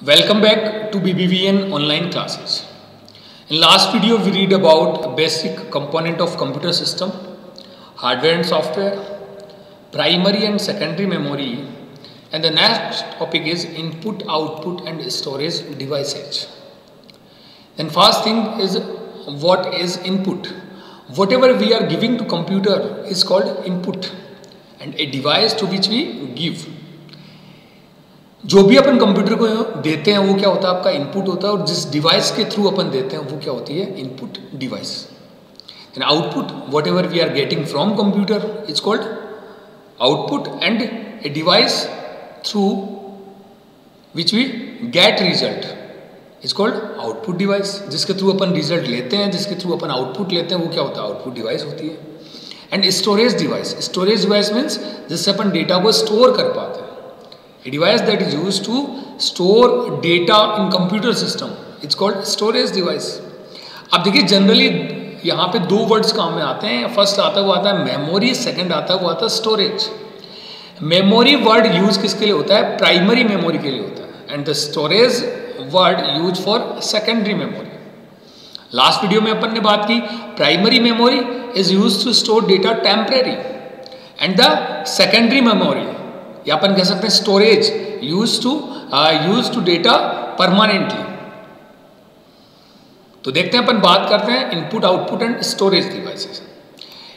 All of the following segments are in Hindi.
Welcome back to BBVN online classes. In last video we read about basic component of computer system, hardware and software, primary and secondary memory, and the next topic is input, output and storage devices. Then first thing is what is input. Whatever we are giving to computer is called input and a device to which we give. जो भी अपन कंप्यूटर को देते हैं वो क्या होता है, आपका इनपुट होता है, और जिस डिवाइस के थ्रू अपन देते हैं वो क्या होती है, input device. And output, whatever we are getting from computer is called output, and a device through which we get result is called output device. जिसके थ्रू अपन रिजल्ट लेते हैं, जिसके थ्रू अपन आउटपुट लेते हैं वो क्या होता है, आउटपुट डिवाइस होती है. And storage device, storage device means जिससे अपन डेटा को स्टोर कर पाते हैं. A device that is used to store data in computer system, it's called storage device. अब देखिए जनरली यहाँ पे दो वर्ड्स काम में आते हैं. फर्स्ट आता है मेमोरी, सेकंड आता है स्टोरेज. मेमोरी वर्ड यूज किसके लिए होता है, प्राइमरी मेमोरी के लिए होता है, and the storage word use for secondary memory. Last video में अपन ने बात की primary memory is use to store data temporary, and the secondary memory या अपन कह सकते हैं storage use to data permanently. तो देखते हैं, अपन बात करते हैं input, output and storage devices.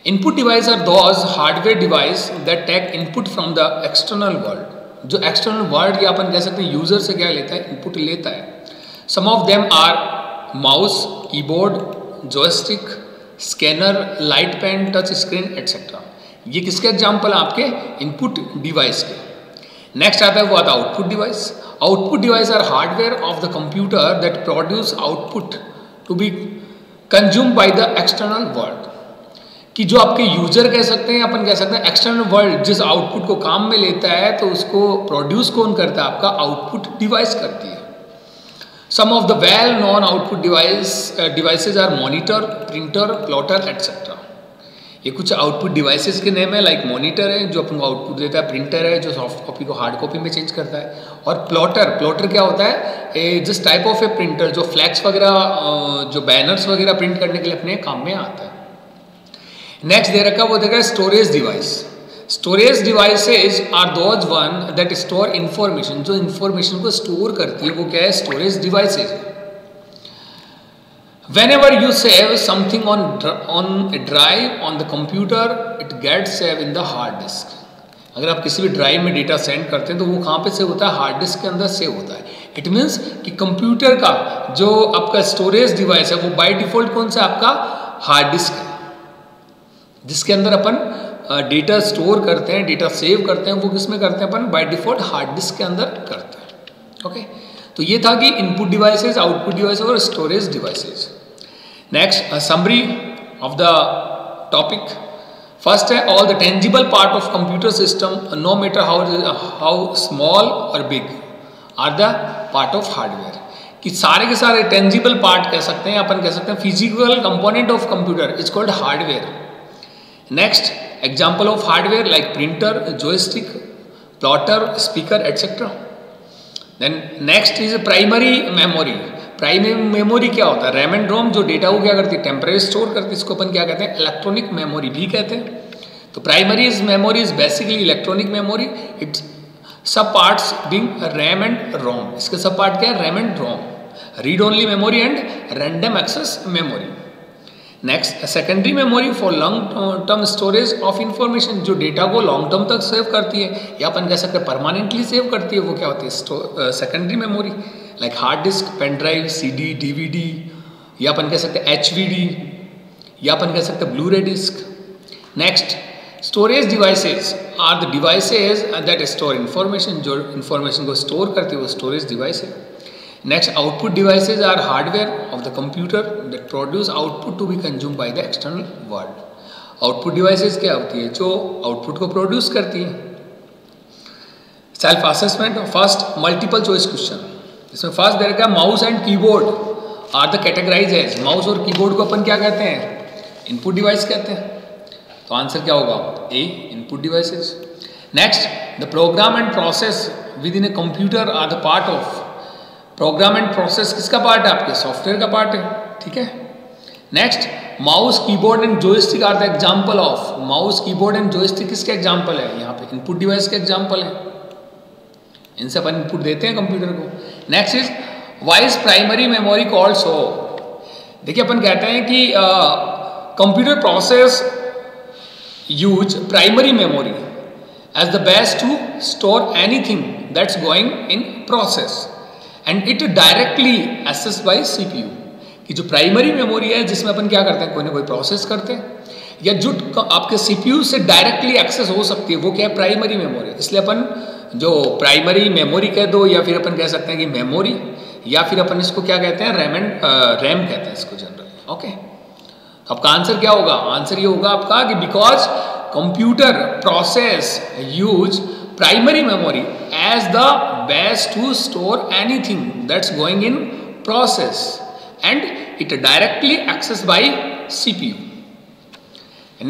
Input device are those hardware device that take input from the external world. जो एक्सटर्नल वर्ल्ड या अपन कह सकते हैं यूजर से क्या लेता है, इनपुट लेता है. Some of them are mouse, keyboard, joystick, scanner, light pen, touch screen etcetera. ये किसके एग्जाम्पल है, आपके इनपुट डिवाइस के. नेक्स्ट आता है output device. Output device are hardware of the computer that produce output to be consume by the external world. कि जो आपके यूजर कह सकते हैं, अपन कह सकते हैं एक्सटर्नल वर्ल्ड जिस आउटपुट को काम में लेता है, तो उसको प्रोड्यूस कौन करता है, आपका आउटपुट डिवाइस करती है. Some of the well known output devices are monitor, printer, plotter etcetera. ये कुछ आउटपुट डिवाइसेस के नेम है, लाइक मॉनिटर है जो अपन को आउटपुट देता है, प्रिंटर है जो सॉफ्ट कॉपी को हार्ड कॉपी में चेंज करता है, और प्लॉटर क्या होता है, जिस टाइप ऑफ ए प्रिंटर जो फ्लैक्स वगैरह, जो बैनर्स वगैरह प्रिंट करने के लिए अपने काम में आता है. नेक्स्ट दे रखा वो देखा storage device. Storage devices are those one that store information. जो इंफॉर्मेशन को स्टोर करती है वो क्या है, storage devices. Whenever you save something on a drive on the computer, it gets saved in the hard disk. अगर आप किसी भी ड्राइव में डेटा सेंड करते हैं तो वो कहाँ पे सेव होता है, हार्ड डिस्क के अंदर सेव होता है. इट मीन्स कि कंप्यूटर का जो आपका स्टोरेज डिवाइस है वो बाय डिफॉल्ट कौन सा आपका हार्ड डिस्क है, जिसके अंदर अपन डेटा स्टोर करते हैं, डेटा सेव करते हैं. वो किस में करते हैं अपन, बाय डिफॉल्ट हार्ड डिस्क के अंदर करते हैं. ओके, तो ये था कि इनपुट डिवाइसेज, आउटपुट डिवाइसेज और storage devices. Next summary of the topic. First है all the tangible part of computer system no matter how small or big are the part of hardware. कि सारे के सारे टेंजिबल पार्ट कह सकते हैं, अपन कह सकते हैं physical component of computer is called hardware. Next example of hardware like printer, joystick, plotter, speaker etcetera. Then next is primary memory. Primary memory क्या होता है, रैम एंड रोम, जो डेटा को क्या करती है, टेम्परेरी स्टोर करती है. इसको अपन क्या कहते हैं, इलेक्ट्रॉनिक मेमोरी भी कहते हैं. तो primary memory is basically electronic memory. Its sub parts being RAM and ROM. इसके सब पार्ट क्या है, RAM and ROM, read only memory and random access memory. Next secondary memory for long term storage of information. जो डेटा को लॉन्ग टर्म तक सेव करती है या अपन कह सकते हैं परमानेंटली सेव करती है, वो क्या होती है, secondary memory, like hard disk, pen drive, CD, DVD, या अपन कह सकते हैं HVD, या अपन कह सकते हैं blu ray disc. Next storage devices are the devices that store information. जो इंफॉर्मेशन को स्टोर करती है वो स्टोरेज डिवाइस है. Next output devices are hardware of the computer that produce output to be consume by the external world. Output devices क्या होती है, जो आउटपुट को प्रोड्यूस करती है. Self assessment. First multiple choice question. इसमें फर्स्ट दे रखा है mouse and keyboard are the categorise as. Mouse और कीबोर्ड को अपन क्या कहते हैं, इनपुट डिवाइस कहते हैं. तो आंसर क्या होगा, A, input devices. Next the program and process within a computer are the part of program and process किसका पार्ट है? आपके सॉफ्टवेयर का पार्ट है, ठीक है। Next, mouse keyboard and joystick are the example of. Mouse keyboard and joystick किसके एग्जांपल है? यहाँ पे इनपुट डिवाइस के एग्जांपल है, इनसे अपन इनपुट देते हैं कंप्यूटर को। Next is why is primary memory called सो। देखिए अपन कहते हैं कि computer process use primary memory as the best to store anything that's going in process and it directly accessed by CPU। कि जो प्राइमरी मेमोरी है जिसमें अपन क्या करते हैं, कोई ना कोई प्रोसेस करते हैं या जो आपके CPU से डायरेक्टली एक्सेस हो सकती है, वो क्या है? Primary memory. इसलिए अपन जो प्राइमरी मेमोरी कह दो या फिर अपन कह सकते हैं कि मेमोरी, या फिर अपन इसको क्या कहते हैं? रैम कहते हैं इसको जनरली। ओके, तो आपका आंसर क्या होगा? आंसर ये होगा आपका कि because computer process use primary memory as the best to store anything that's going in process and it directly accessed by CPU।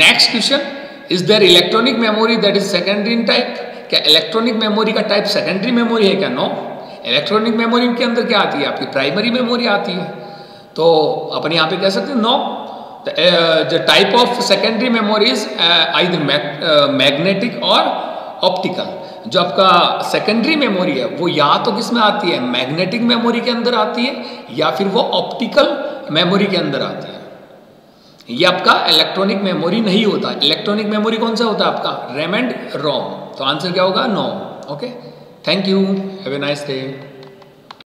Next question, is there electronic memory that is secondary in type? क्या इलेक्ट्रॉनिक मेमोरी का टाइप सेकेंडरी मेमोरी है क्या? नो। इलेक्ट्रॉनिक मेमोरी के अंदर क्या आती है? आपकी प्राइमरी मेमोरी आती है। तो अपन यहाँ पे कह सकते हैं no. The type of secondary memory is either magnetic और optical। जो आपका सेकेंडरी मेमोरी है वो या तो किस में आती है? मैग्नेटिक मेमोरी के अंदर आती है या फिर वो ऑप्टिकल मेमोरी के अंदर आती है। ये आपका इलेक्ट्रॉनिक मेमोरी नहीं होता। इलेक्ट्रॉनिक मेमोरी कौन सा होता है? आपका रैम एंड रोम। तो आंसर क्या होगा? No. Okay, thank you, have a nice day.